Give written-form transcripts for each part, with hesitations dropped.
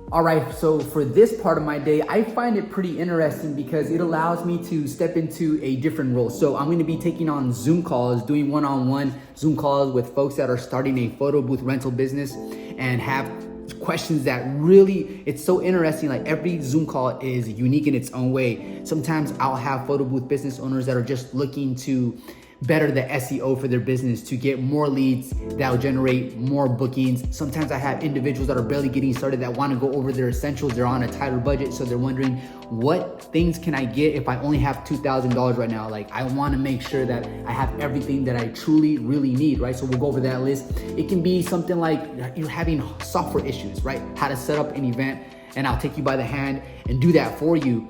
All right, so for this part of my day, I find it pretty interesting because it allows me to step into a different role. So I'm gonna be taking on Zoom calls, doing one-on-one Zoom calls with folks that are starting a photo booth rental business and have questions that really, it's so interesting. Like every Zoom call is unique in its own way. Sometimes I'll have photo booth business owners that are just looking to better the SEO for their business, to get more leads that will generate more bookings. Sometimes I have individuals that are barely getting started that want to go over their essentials. They're on a tighter budget, so they're wondering what things can I get if I only have $2,000 right now. Like I want to make sure that I have everything that I truly really need, right? So we'll go over that list. It can be something like you're having software issues, right? How to set up an event, and I'll take you by the hand and do that for you.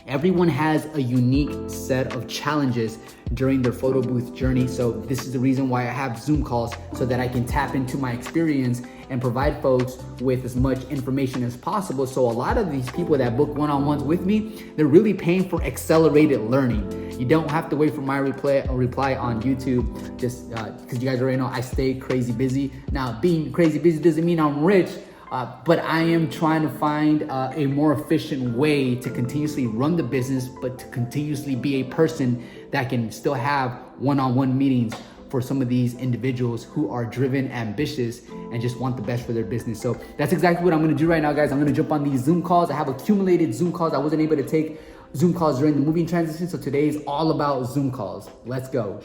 Everyone has a unique set of challenges during their photo booth journey. So this is the reason why I have Zoom calls, so that I can tap into my experience and provide folks with as much information as possible. So a lot of these people that book one-on-ones with me, they're really paying for accelerated learning. You don't have to wait for my reply on YouTube, just because you guys already know I stay crazy busy. Now, being crazy busy doesn't mean I'm rich, but I am trying to find a more efficient way to continuously run the business, but to continuously be a person that can still have one-on-one meetings for some of these individuals who are driven, ambitious, and just want the best for their business. So that's exactly what I'm gonna do right now, guys. I'm gonna jump on these Zoom calls. I have accumulated Zoom calls. I wasn't able to take Zoom calls during the moving transition, so today is all about Zoom calls. Let's go.